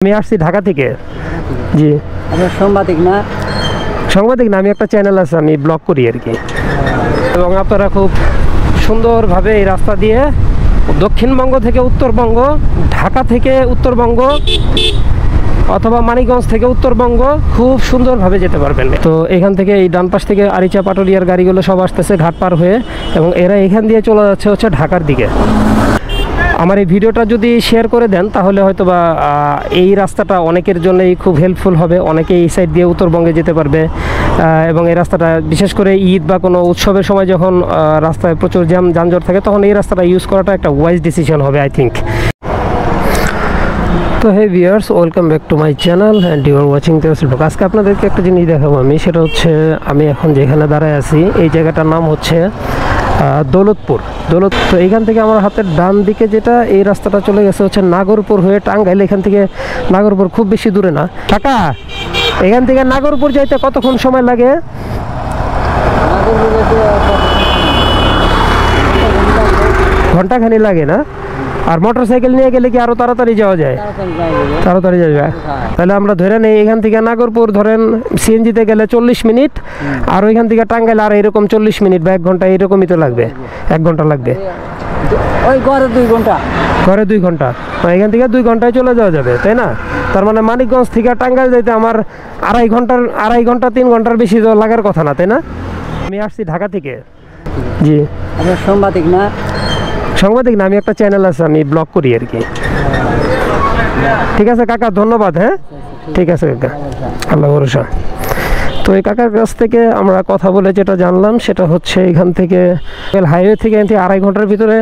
আমি আসছি ঢাকা থেকে। জি, সাংবাদিক না? সাংবাদিক না, আমি একটা চ্যানেল আছে, আমি ব্লগ করি আর কি। এবং আপনারা খুব সুন্দরভাবে এই রাস্তা দিয়ে দক্ষিণবঙ্গ থেকে উত্তরবঙ্গ, ঢাকা থেকে উত্তরবঙ্গ অথবা মানিকগঞ্জ থেকে উত্তরবঙ্গ খুব সুন্দরভাবে যেতে পারবেন। তো এখান থেকে এই ডান পাশ থেকে আরিচা পাটুরিয়ার গাড়িগুলো সব আসতেছে ঘাট পার হয়ে, এবং এরা এখান দিয়ে চলে যাচ্ছে হচ্ছে ঢাকার দিকে। আমার এই ভিডিওটা যদি শেয়ার করে দেন তাহলে হয়তো বা এই রাস্তাটা অনেকের জন্যই খুব হেল্পফুল হবে। অনেকে এই সাইড দিয়ে উত্তরবঙ্গে যেতে পারবে, এবং এই রাস্তাটা বিশেষ করে ঈদ বা কোনো উৎসবের সময় যখন রাস্তায় প্রচুর যানজট থাকে তখন এই রাস্তাটা ইউজ করাটা একটা ওয়াইজ ডিসিশন হবে আই থিঙ্ক। তো hey viewers, welcome back to my channel and you are watching Tejaswi blog. আজকে আপনাদেরকে একটা জিনিস দেখাবো আমি, সেটা হচ্ছে আমি এখন যেখানে দাঁড়ায় আছি এই জায়গাটার নাম হচ্ছে দৌলতপুর। তো এইখান থেকে আমার হাতের ডান দিকে যেটা এই রাস্তাটা চলে গেছে হচ্ছে নাগরপুর হয়ে টাঙ্গাইল। এখান থেকে নাগরপুর খুব বেশি দূরে না। কাকা, এখান থেকে নাগরপুর যাইতে কতক্ষণ সময় লাগে? ঘন্টাখানি লাগে না? আর মোটর সাইকেল নিয়ে গেলে কি আরো তাড়াতাড়ি যাওয়া যায়? তাড়াতাড়ি যাবে। তাহলে আমরা ধরে নেই এখান থেকে নাগরপুর ধরেন সিএনজিতে গেলে 40 মিনিট, আর ওইখান থেকে টাঙ্গাইল আর এরকম 40 মিনিট বা 1 ঘন্টা এরকমই তো লাগবে। 1 ঘন্টা লাগবে, ওই গড়ে 2 ঘন্টা। ঘরে 2 ঘন্টা, এখান থেকে 2 ঘন্টায় চলে যাওয়া যাবে, তাই না? তার মানে মানিকগঞ্জ থেকে টাঙ্গাইল যাইতে আমার আড়াই ঘন্টা 3 ঘন্টার বেশি তো লাগার কথা না, তাই না? আমি আসছি ঢাকা থেকে। জি, সাংবাদিক না? সাংবাদিক না, আমি একটা চ্যানেল আছে, আমি ব্লগ করি আর কি। ঠিক আছে কাকা, ধন্যবাদ। হ্যাঁ ঠিক আছে কাকা, আল্লাহ ভরসা। তো এই কাকার কাছ থেকে আমরা কথা বলে যেটা জানলাম সেটা হচ্ছে এখান থেকে হাইওয়ে থেকে 2.5 ঘন্টার ভিতরে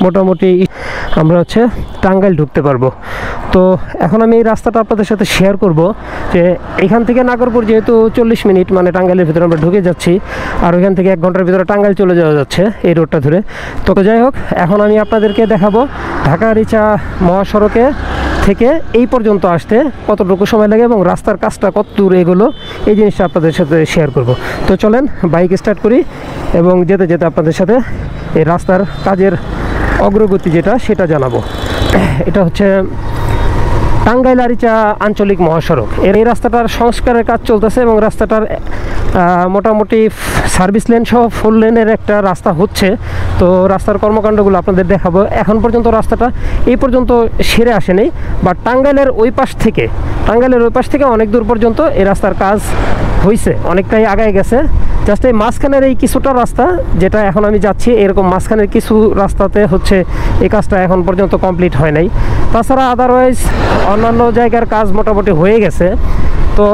মোটামুটি আমরা হচ্ছে টাঙ্গাইল ঢুকতে পারবো। তো এখন আমি এই রাস্তাটা আপনাদের সাথে শেয়ার করব যে এখান থেকে নাগরপুর যেহেতু 40 মিনিট মানে টাঙ্গাইলের ভিতরে আমরা ঢুকে যাচ্ছি, আর ওইখান থেকে 1 ঘন্টার ভিতরে টাঙ্গাইল চলে যাওয়া যাচ্ছে এই রোডটা ধরে। তো যাই হোক, এখন আমি আপনাদেরকে দেখাবো ঢাকা আরিচা মহাসড়কে থেকে এই পর্যন্ত আসতে কতটুকু সময় লাগে এবং রাস্তার কাজটা কত দূর এগুলো, এই জিনিসটা আপনাদের সাথে শেয়ার করব। তো চলেন বাইক স্টার্ট করি এবং যেতে যেতে আপনাদের সাথে এই রাস্তার কাজের অগ্রগতি যেটা সেটা জানাবো। এটা হচ্ছে টাঙ্গাইল আরিচা আঞ্চলিক মহাসড়ক। এই রাস্তাটার সংস্কারের কাজ চলতেছে এবং রাস্তাটার মোটামুটি সার্ভিস লেন সহ 4 লেনের একটা রাস্তা হচ্ছে। তো রাস্তার কর্মকাণ্ডগুলো আপনাদের দেখাবো। এখন পর্যন্ত রাস্তাটা এই পর্যন্ত সেরে আসেনি, বাট টাঙ্গাইলের ওই পাশ থেকে অনেক দূর পর্যন্ত এই রাস্তার কাজ হয়েছে, অনেকটাই আগায় গেছে। জাস্ট এই মাঝখানের এই কিছুটা রাস্তা যেটা এখন আমি যাচ্ছি, এরকম মাঝখানের কিছু রাস্তাতে হচ্ছে এই কাজটা এখন পর্যন্ত কমপ্লিট হয় নাই। তাছাড়া আদারওয়াইজ অন্যান্য জায়গার কাজ মোটামুটি হয়ে গেছে। তো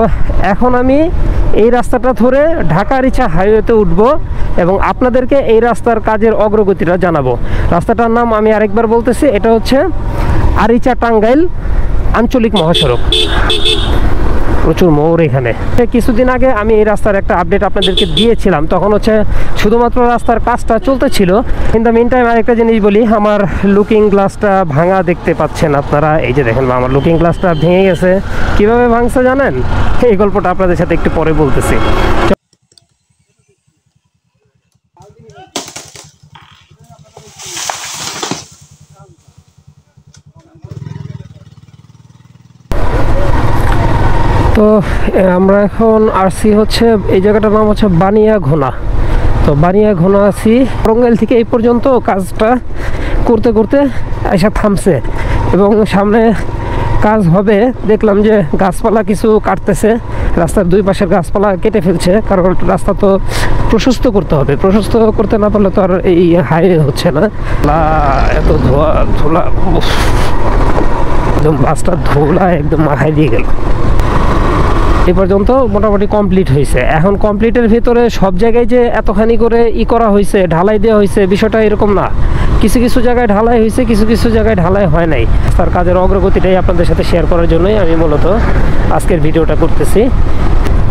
এখন আমি এই রাস্তাটা ধরে ঢাকা আরিচা হাইওয়েতে উঠব এবং আপনাদেরকে এই রাস্তার কাজের অগ্রগতিটা জানাবো। রাস্তাটার নাম আমি আরেকবার বলতেছি, এটা হচ্ছে আরিচা টাঙ্গাইল আঞ্চলিক মহাসড়ক। প্রচুর মোড় এখানে। কিছুদিন আগে আমি এই রাস্তার একটা আপডেট আপনাদেরকে দিয়েছিলাম, তখন হচ্ছে শুধুমাত্র রাস্তার কাজটা চলতেছিল। কিন্তু মিন টাইম আরেকটা জিনিস বলি, আমার লুকিং গ্লাসটা ভাঙা দেখতে পাচ্ছেন আপনারা। এই যে দেখেন, আমার লুকিং গ্লাসটা ভেঙে গেছে। কিভাবে ভাঙছে জানেন? এই গল্পটা আপনাদের সাথে একটু পরে বলতেছি। তো আমরা এখন আসছি হচ্ছে এই জায়গাটার নাম হচ্ছে বানিয়াঘোনা। তো বানিয়াঘোনা আছি। টাঙ্গাইল থেকে এই পর্যন্ত কাজটা করতে করতে এসে থামছে এবং সামনে কাজ হবে। দেখলাম যে গাছপালা কিছু কাটতেছে, রাস্তার 2 পাশের গাছপালা কেটে ফেলছে, কারণ রাস্তা তো প্রশস্ত করতে হবে। প্রশস্ত করতে না পারলে তো আর এই হাইওয়ে হচ্ছে না। এত ধোলা, একদম বাসটা ধোলা একদম মাথায় দিয়ে গেল। এই পর্যন্ত মোটামুটি কমপ্লিট হয়েছে। এখন কমপ্লিটের ভিতরে সব জায়গায় যে এতখানি করে করা হয়েছে, ঢালাই দেওয়া হয়েছে, বিষয়টা এরকম না। কিছু কিছু জায়গায় ঢালাই হয়েছে, কিছু কিছু জায়গায় ঢালাই হয় নাই। তার কাজের অগ্রগতিটাই আপনাদের সাথে শেয়ার করার জন্যই আমি মূলত আজকের ভিডিওটা করতেছি।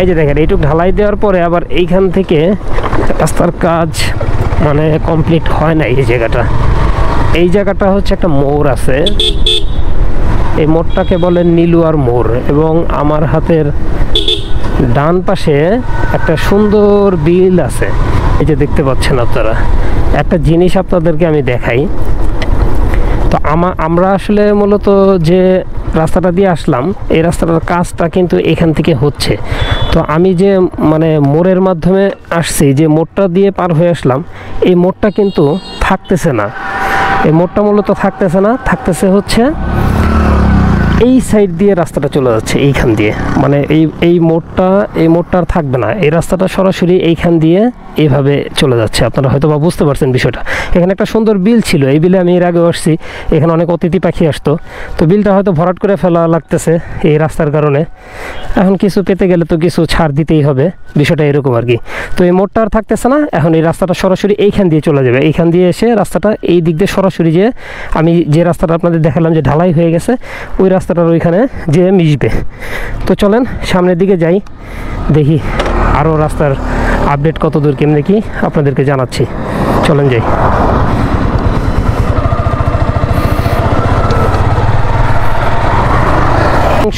এই যে দেখেন, এইটুকু ঢালাই দেওয়ার পরে আবার এইখান থেকে রাস্তার কাজ মানে কমপ্লিট হয় নাই। এই জায়গাটা হচ্ছে একটা মোড় আছে, এই মোড়টাকে বলে নীলুয়ার মোড়, এবং আমার হাতের ডান পাশে একটা সুন্দর বিল আছে। এই যে দেখতে পাচ্ছেন আপনারা। একটা জিনিস আপনাদেরকে আমি দেখাই। তো আমরা আসলে মূলত যে রাস্তাটা দিয়ে আসলাম এই রাস্তাটার কাজটা কিন্তু এখান থেকে হচ্ছে। তো আমি যে মানে মোড়ের মাধ্যমে আসছি, যে মোড়টা দিয়ে পার হয়ে আসলাম, এই মোড়টা কিন্তু থাকতেছে না। এই মোড়টা মূলত থাকতেছে না, থাকতেছে হচ্ছে এই সাইড দিয়ে রাস্তাটা চলে যাচ্ছে এইখান দিয়ে, মানে এই মোড়টা আর থাকবে না। এই রাস্তাটা সরাসরি এইখান দিয়ে এইভাবে চলে যাচ্ছে। আপনারা হয়তো বা বুঝতে পারছেন বিষয়টা। এখানে একটা সুন্দর বিল ছিল, এই বিলে আমি এর আগে আসছি, এখানে অনেক অতিথি পাখি আসতো। তো বিলটা হয়তো ভরাট করে ফেলা লাগতেছে এই রাস্তার কারণে। এখন কিছু পেতে গেলে তো কিছু ছাড় দিতেই হবে, বিষয়টা এরকম আর কি। তো এই মোড়টা আর থাকতেছে না, এখন এই রাস্তাটা সরাসরি এইখান দিয়ে চলে যাবে। এইখান দিয়ে এসে রাস্তাটা এই দিক দিয়ে সরাসরি যে আমি যে রাস্তাটা আপনাদের দেখালাম যে ঢালাই হয়ে গেছে, ওই রাস্তাটার ওইখানে যে মিশবে। তো চলেন সামনের দিকে যাই, দেখি আরও রাস্তার আপডেট কত দূর কেমনে কি আপনাদেরকে জানাচ্ছি। চলেন যাই।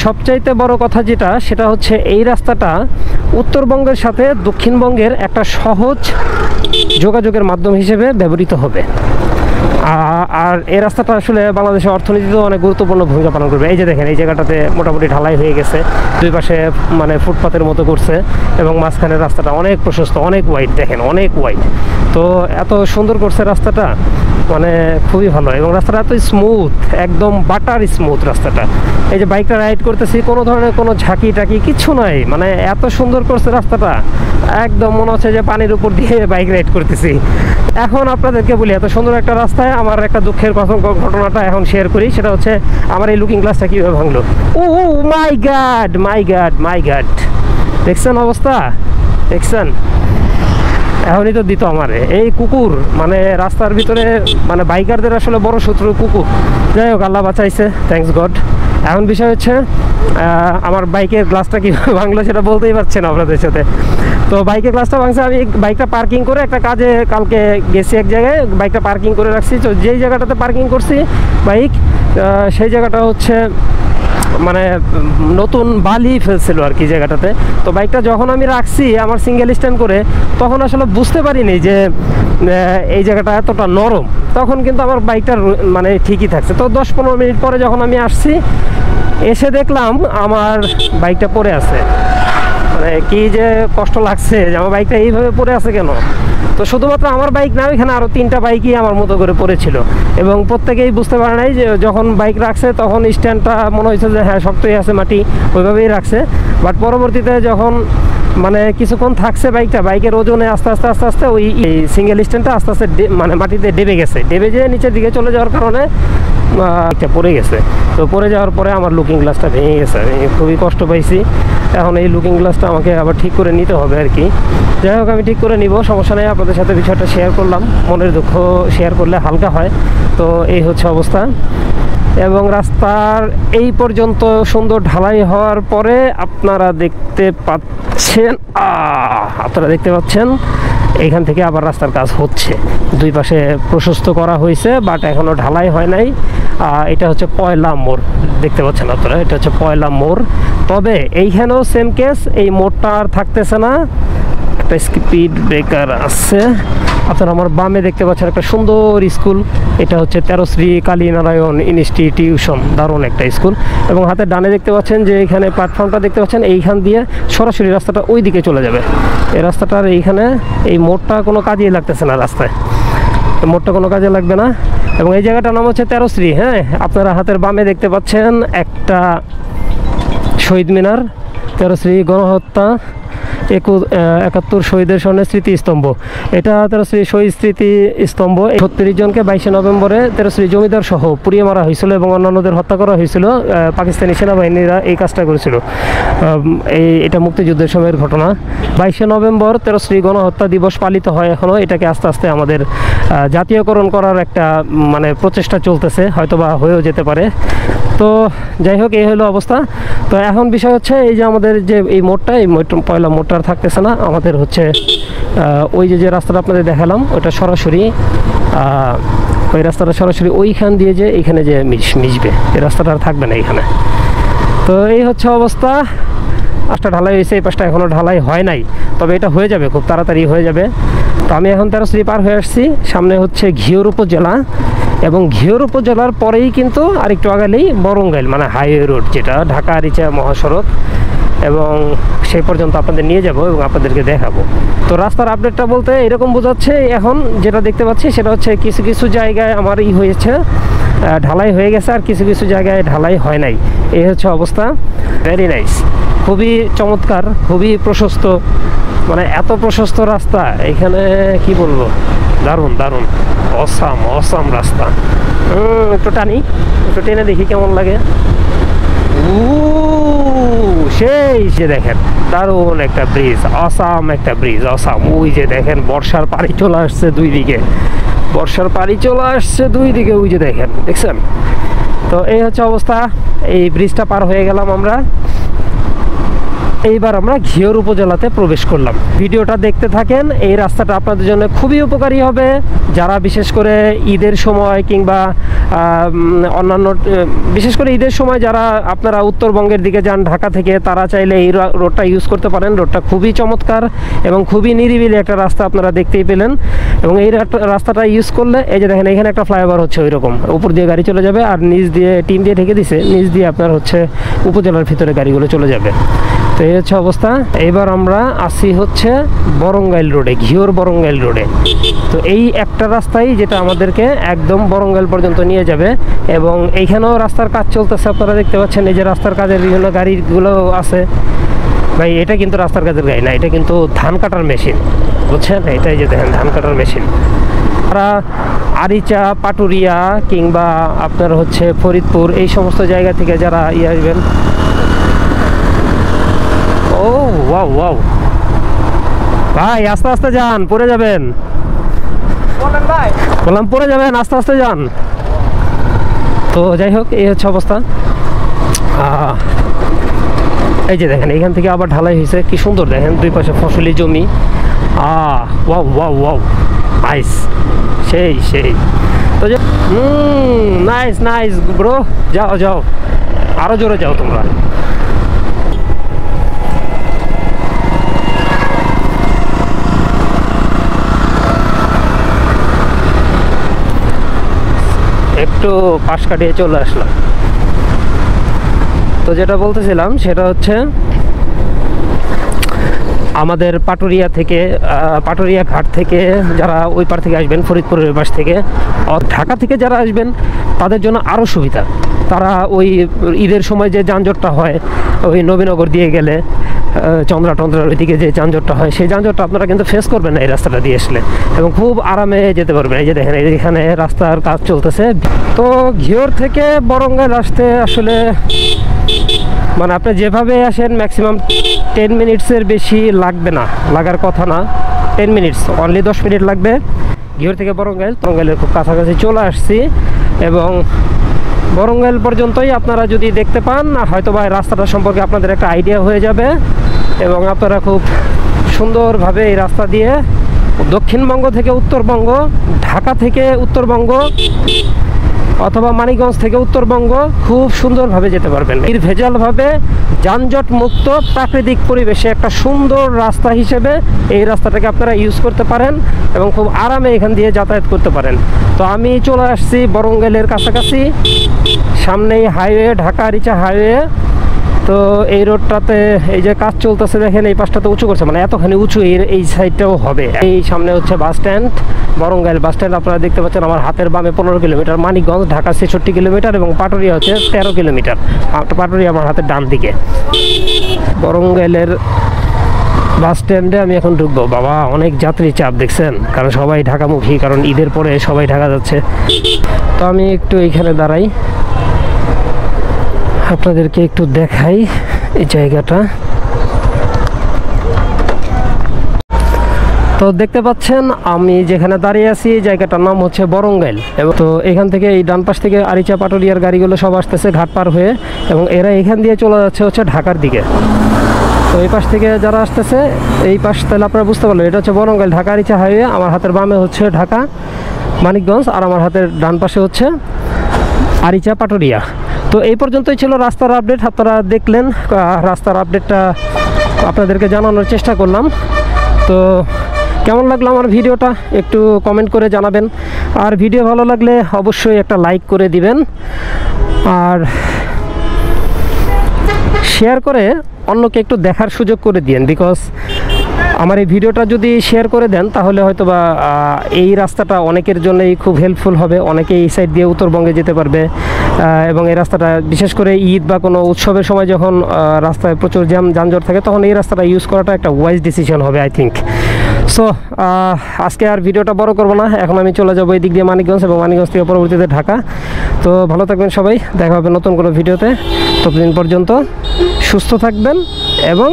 সবচাইতে বড় কথা যেটা, সেটা হচ্ছে এই রাস্তাটা উত্তরবঙ্গের সাথে দক্ষিণবঙ্গের একটা সহজ যোগাযোগের মাধ্যম হিসেবে ব্যবহৃত হবে। আর এই রাস্তাটা আসলে বাংলাদেশের অর্থনীতিতেও অনেক গুরুত্বপূর্ণ ভূমিকা পালন করবে। এই যে দেখেন, এই জায়গাটাতে মোটামুটি ঢালাই হয়ে গেছে, দুই পাশে মানে ফুটপাতের মতো করছে, এবং মাঝখানের রাস্তাটা অনেক প্রশস্ত, অনেক ওয়াইড, দেখেন অনেক ওয়াইড। তো এত সুন্দর করছে রাস্তাটা, মানে খুবই ভালো। এবং রাস্তাটা এত স্মুথ, একদম বাটার স্মুথ রাস্তাটা। এই যে বাইকটা রাইড করতেছি, কোনো ধরনের কোনো ঝাঁকি টাকি কিচ্ছু নাই, মানে এত সুন্দর করছে রাস্তাটা, একদম মনে হচ্ছে যে পানির উপর দিয়ে বাইক রাইড করতেছি। এখন আপনাদেরকে বলি, এত সুন্দর একটা রাস্তায় আমার একটা দুঃখের ঘটনাটা এখন শেয়ার করি। সেটা হচ্ছে আমার এই লুকিং গ্লাসটা কীভাবে ভাঙলো। ও মাই গড, মাই গড, মাই গড, দেখছেন অবস্থা, দেখছেন? এখনই তো দিত আমারে এই কুকুর, মানে রাস্তার ভিতরে, মানে বাইকারদের আসলে বড় শত্রু কুকুর। যাই হোক, আল্লাহ বাঁচাইছে, থ্যাঙ্কস গড। এখন বিষয় হচ্ছে আমার বাইকের গ্লাসটা কীভাবে ভাঙলো সেটা বলতেই পারছি না আপনাদের সাথে। তো বাইকের গ্লাসটা ভাঙছে, আমি বাইকটা পার্কিং করে একটা কাজে কালকে গেছি এক জায়গায়, বাইকটা পার্কিং করে রাখছি। তো যেই জায়গাটাতে পার্কিং করছি বাইক, সেই জায়গাটা হচ্ছে মানে নতুন বালি ফেলছিল আর কি জায়গাটাতে। তো বাইকটা যখন আমি রাখছি আমার সিঙ্গেল স্ট্যান্ড করে, তখন আসলে বুঝতে পারিনি যে এই জায়গাটা এতটা নরম। তখন কিন্তু আমার বাইকটার মানে ঠিকই থাকছে। তো 10-15 মিনিট পরে যখন আমি আসছি, এসে দেখলাম আমার বাইকটা পড়ে আছে। মানে কি যে কষ্ট লাগছে যে আমার বাইকটা এইভাবে পড়ে আছে কেন। তো শুধুমাত্র আমার বাইক না, এখানে আরও 3টা বাইকই আমার মতো করে পড়েছিল, এবং প্রত্যেকেই বুঝতে পারে নাই যে যখন বাইক রাখছে তখন স্ট্যান্ডটা মনে হয়েছে যে হ্যাঁ শক্তই আছে, মাটি ওইভাবেই রাখছে। বাট পরবর্তীতে যখন মানে কিছুক্ষণ থাকছে বাইকের ওজনে আস্তে আস্তে আস্তে আস্তে ওই সিঙ্গেল স্ট্যান্ডটা আস্তে আস্তে মানে মাটিতে ডেবে গেছে, ডেবে যেয়ে নিচের দিকে চলে যাওয়ার কারণে একটা পড়ে গেছে। তো পড়ে যাওয়ার পরে আমার লুকিং গ্লাসটা ভেঙে গেছে, আমি খুবই কষ্ট পাইছি। এখন এই লুকিং গ্লাসটা আমাকে আবার ঠিক করে নিতে হবে আর কি। যাই হোক, আমি ঠিক করে নিব, সমস্যা নেই। আপনাদের সাথে বিষয়টা শেয়ার করলাম, মনের দুঃখ শেয়ার করলে হালকা হয়। তো এই হচ্ছে অবস্থা। এবং রাস্তার এই পর্যন্ত সুন্দর ঢালাই হওয়ার পরে আপনারা দেখতে পাচ্ছেন এইখান থেকে আবার রাস্তার কাজ হচ্ছে। দুই পাশে প্রশস্ত করা হয়েছে, বাট এখনও ঢালাই হয় নাই। এটা হচ্ছে পয়লা মোড়, দেখতে পাচ্ছেন আপনারা, এটা হচ্ছে পয়লা মোড়। তবে এইখানেও সেম কেস, এই মোড়টা আর থাকতেছে না, একটা স্পিড ব্রেকার আছে। আপনারা আমার বামে দেখতে পাচ্ছেন একটা সুন্দর স্কুল, এটা হচ্ছে তেরশ্রী কালীনারায়ণ ইনস্টিটিউশন, দারুণ একটা স্কুল। এবং হাতের ডানে দেখতে পাচ্ছেন যে এইখানে প্ল্যাটফর্মটা দেখতে পাচ্ছেন, এইখান দিয়ে সরাসরি রাস্তাটা ওই দিকে চলে যাবে। এই রাস্তাটার এইখানে এই মোড়টা কোনো কাজেই লাগতেছে না, রাস্তায় মোড়টা কোনো কাজে লাগবে না। এবং এই জায়গাটার নাম হচ্ছে তেরশ্রী। হ্যাঁ, আপনারা হাতের বামে দেখতে পাচ্ছেন একটা শহীদ মিনার, তেরশ্রী গণহত্যা 71 শহীদের স্মরণে স্মৃতিস্তম্ভ। এটা তেরশ্রী শহীদ স্মৃতিস্তম্ভ। 36 জনকে 22 নভেম্বরে তেরশ্রী জমিদার সহ পুড়িয়ে মারা হয়েছিল এবং অন্যান্যদের হত্যা করা হয়েছিল। পাকিস্তানি সেনাবাহিনীরা এই কাজটা করেছিল। এটা মুক্তিযুদ্ধের সময়ের ঘটনা। 22 নভেম্বর তেরশ্রী গণহত্যা দিবস পালিত হয় এখনও। এটাকে আস্তে আস্তে আমাদের জাতীয়করণ করার একটা মানে প্রচেষ্টা চলতেছে, হয়তোবা হয়েও যেতে পারে। তো যাই হোক, এই হলো অবস্থা। তো এখন বিষয় হচ্ছে এই যে আমাদের যে এই মোড়টা, এই পয়লা মোড়টা আর থাকতেছে না। আমাদের হচ্ছে ওই যে রাস্তাটা আপনাদের দেখালাম, ওটা সরাসরি ওই রাস্তাটা সরাসরি ওইখান দিয়ে যে এইখানে যে মিশবে, এই রাস্তাটা আর থাকবে না এইখানে। তো এই হচ্ছে অবস্থা। পাঁচটা ঢালাই হয়েছে, এই পাশটা এখনও ঢালাই হয় নাই, তবে এটা হয়ে যাবে, খুব তাড়াতাড়ি হয়ে যাবে। তো আমি এখন 13 পার হয়ে আসছি, সামনে হচ্ছে ঘিওর উপজেলা, এবং ঘিওর উপজেলার পরেই কিন্তু আরেকটু আগালেই বরঙ্গাইল, মানে হাইওয়ে রোড, যেটা ঢাকা আরিচা মহাসড়ক, এবং সেই পর্যন্ত আপনাদের নিয়ে যাব এবং আপনাদেরকে দেখাবো। তো রাস্তার আপডেটটা বলতে এরকম বোঝাচ্ছে, এখন যেটা দেখতে পাচ্ছি সেটা হচ্ছে কিছু কিছু জায়গায় আমার হয়েছে, ঢালাই হয়ে গেছে, আর কিছু কিছু জায়গায় ঢালাই হয় নাই। এই হচ্ছে অবস্থা। ভেরি নাইস, খুবই চমৎকার, খুবই প্রশস্ত, মানে এত প্রশস্ত রাস্তা এখানে কি বলবো, দারুণ দারুণ, অসাম অসাম রাস্তা। একটু টানি, একটু টেনে দেখি কেমন লাগে। সেই যে দেখেন দারুণ একটা ব্রিজ, অসাম একটা ব্রিজ, অসাম। ওই যে দেখেন বর্ষার পানি চলে আসছে দুই দিকে, বর্ষার পানি চলে আসছে দুই দিকে, ওই যে দেখেন, দেখছেন? তো এই হচ্ছে অবস্থা। এই ব্রিজটা পার হয়ে গেলাম আমরা, এইবার আমরা ঘিওর উপজেলাতে প্রবেশ করলাম। ভিডিওটা দেখতে থাকেন, এই রাস্তাটা আপনাদের জন্য খুবই উপকারী হবে, যারা বিশেষ করে ঈদের সময় কিংবা অন্যান্য, বিশেষ করে ঈদের সময় যারা আপনারা উত্তরবঙ্গের দিকে যান ঢাকা থেকে, তারা চাইলে এই রোডটা ইউজ করতে পারেন। রোডটা খুবই চমৎকার এবং খুবই নিরিবিলি একটা রাস্তা, আপনারা দেখতেই পেলেন। এবং এই রাস্তাটা ইউজ করলে, এই যে দেখেন এখানে একটা ফ্লাইওভার হচ্ছে, ওই রকম উপর দিয়ে গাড়ি চলে যাবে, আর নিচ দিয়ে টিন দিয়ে ঢেকে দিছে, নিচ দিয়ে আপনার হচ্ছে উপজেলার ভিতরে গাড়িগুলো চলে যাবে। তো এই হচ্ছে অবস্থা। এইবার আমরা আসি হচ্ছে বরঙ্গাইল রোডে, ঘিওর বরঙ্গাইল রোডে। তো এই একটা রাস্তাই যেটা আমাদেরকে একদম বরঙ্গাইল পর্যন্ত নিয়ে যাবে, এবং এইখানেও রাস্তার কাজ চলতেছে, আপনারা দেখতে পাচ্ছেন। এই যে রাস্তার কাজের বিভিন্ন গাড়িগুলো আছে। ভাই এটা কিন্তু রাস্তার কাজের গাড়ি না, এটা কিন্তু ধান কাটার মেশিন, বুঝছেন? এটাই যে দেখেন ধান কাটার মেশিন। তারা আরিচা, পাটুরিয়া কিংবা আপনার হচ্ছে ফরিদপুর, এই সমস্ত জায়গা থেকে যারা আসবেন, ও ওয়াও ওয়াও, ভাই আস্তে আস্তে যান, পড়ে যাবেন। বললাম পড়ে যাবেন, আস্তে আস্তে যান। তো যাই হোক, এই হচ্ছে অবস্থা। এই যে দেখেন এখান থেকে আবার ঢালাই হয়েছে, কি সুন্দর দেখেন, দুই পাশে ফসলি জমি। ওয়াও ওয়াও ওয়াও, নাইস, সেই সেই। তো নাইস নাইস ব্রো, যাও যাও, আরো জোরে যাও তোমরা। একটু পাশ কাটিয়ে চলে আসলাম। তো যেটা বলতেছিলাম সেটা হচ্ছে আমাদের পাটুরিয়া থেকে, পাটুরিয়া ঘাট থেকে যারা ওই পার থেকে আসবেন, ফরিদপুরের পাশ থেকে, ঢাকা থেকে যারা আসবেন, তাদের জন্য আরও সুবিধা। তারা ওই ঈদের সময় যে যানজটটা হয়, ওই নবীনগর দিয়ে গেলে চন্দ্রার ওইদিকে যে যানজটটা হয়, সেই যানজটটা আপনারা কিন্তু ফেস করবেন না এই রাস্তাটা দিয়ে আসলে, এবং খুব আরামে যেতে পারবেন। এই যে দেখেন এখানে রাস্তার কাজ চলতেছে। তো ঘিওর থেকে বরঙ্গাইল আসতে আসলে, মানে আপনি যেভাবে আসেন ম্যাক্সিমাম 10 মিনিটসের বেশি লাগবে না, লাগার কথা না। 10 মিনিটস, অনলি 10 মিনিট লাগবে ঘিওর থেকে বরঙ্গাইল। বরঙ্গাইলের খুব কাছাকাছি চলে আসছি, এবং বরঙ্গাইল পর্যন্তই আপনারা যদি দেখতে পান, হয়তো বা রাস্তাটা সম্পর্কে আপনাদের একটা আইডিয়া হয়ে যাবে, এবং আপনারা খুব সুন্দরভাবে এই রাস্তা দিয়ে দক্ষিণবঙ্গ থেকে উত্তরবঙ্গ, ঢাকা থেকে উত্তরবঙ্গ, অথবা মানিকগঞ্জ থেকে উত্তরবঙ্গ খুব সুন্দরভাবে যেতে পারবেন। নির্ভেজালভাবে যানজট মুক্ত প্রাকৃতিক পরিবেশে একটা সুন্দর রাস্তা হিসেবে এই রাস্তাটাকে আপনারা ইউজ করতে পারেন, এবং খুব আরামে এখান দিয়ে যাতায়াত করতে পারেন। তো আমি চলে আসছি বরঙ্গাইলের কাছাকাছি, সামনেই হাইওয়ে, ঢাকা আরিচা হাইওয়ে। তো এই রোডটাতে এই যে কাজ চলতেছে দেখেন, এই পাশটাতে উঁচু করছে, মানে এতখানি উঁচু এই সাইডটাও হবে। এই সামনে হচ্ছে bus stand, Baranggail bus stand আপনারা দেখতে পাচ্ছেন। আমার হাতের বামে 15 কিলোমিটার, মানিকগঞ্জ ঢাকা 66 কিলোমিটার, এবং পাটুরিয়া হচ্ছে 13 কিলোমিটার। পাটুরিয়া আমার হাতের ডান দিকে। বরঙ্গাইলের বাস স্ট্যান্ডে আমি এখন ঢুকবো। বাবা অনেক যাত্রী চাপ দেখছেন, কারণ সবাই ঢাকামুখী, কারণ ঈদের পরে সবাই ঢাকা যাচ্ছে। তো আমি একটু এইখানে দাঁড়াই, আপনাদেরকে একটু দেখাই এই জায়গাটা। তো দেখতে পাচ্ছেন আমি যেখানে দাঁড়িয়ে আছি, এই জায়গাটার নাম হচ্ছে বরঙ্গাইল। এবং তো এখান থেকে এই ডান পাশ থেকে আরিচা পাটুরিয়ার গাড়িগুলো সব আসতেছে ঘাট পার হয়ে, এবং এরা এখান দিয়ে চলে যাচ্ছে হচ্ছে ঢাকার দিকে। তো এই পাশ থেকে যারা আসতেছে, এই পাশ, তাহলে আপনারা বুঝতে পারলেন এটা হচ্ছে বরঙ্গাইল ঢাকা আরিচা হাইওয়ে। আমার হাতের বামে হচ্ছে ঢাকা মানিকগঞ্জ, আর আমার হাতের ডান পাশে হচ্ছে আরিচা পাটুরিয়া। তো এই পর্যন্তই ছিল রাস্তার আপডেট। আপনারা দেখলেন রাস্তার আপডেটটা আপনাদেরকে জানানোর চেষ্টা করলাম। তো কেমন লাগলো আমার ভিডিওটা একটু কমেন্ট করে জানাবেন, আর ভিডিও ভালো লাগলে অবশ্যই একটা লাইক করে দিবেন, আর শেয়ার করে অন্যকে একটু দেখার সুযোগ করে দিন। বিকজ আমার এই ভিডিওটা যদি শেয়ার করে দেন তাহলে হয়তো বা এই রাস্তাটা অনেকের জন্যই খুব হেল্পফুল হবে। অনেকে এই সাইড দিয়ে উত্তরবঙ্গে যেতে পারবে, এবং এই রাস্তাটা বিশেষ করে ঈদ বা কোনো উৎসবের সময় যখন রাস্তায় প্রচুর যানজট থাকে তখন এই রাস্তাটা ইউজ করাটা একটা ওয়াইজ ডিসিশন হবে আই থিঙ্ক। সো আজকে আর ভিডিওটা বড় করব না, এখন আমি চলে যাবো এই দিক দিয়ে মানিকগঞ্জ, এবং মানিকগঞ্জ থেকে পরবর্তীতে ঢাকা। তো ভালো থাকবেন সবাই, দেখা হবে নতুন কোনো ভিডিওতে। ততদিন পর্যন্ত সুস্থ থাকবেন এবং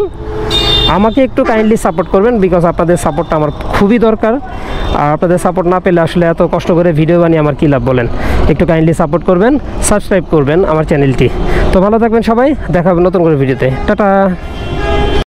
আমাকে একটু কাইন্ডলি সাপোর্ট করবেন, বিকজ আপনাদের সাপোর্টটা আমার খুবই দরকার। আর আপনাদের সাপোর্ট না পেলে আসলে এত কষ্ট করে ভিডিও বানিয়ে আমার কী লাভ বলেন। একটু কাইন্ডলি সাপোর্ট করবেন, সাবস্ক্রাইব করবেন আমার চ্যানেলটি। তো ভালো থাকবেন সবাই, দেখা হবে নতুন করে ভিডিওতে। টাটা।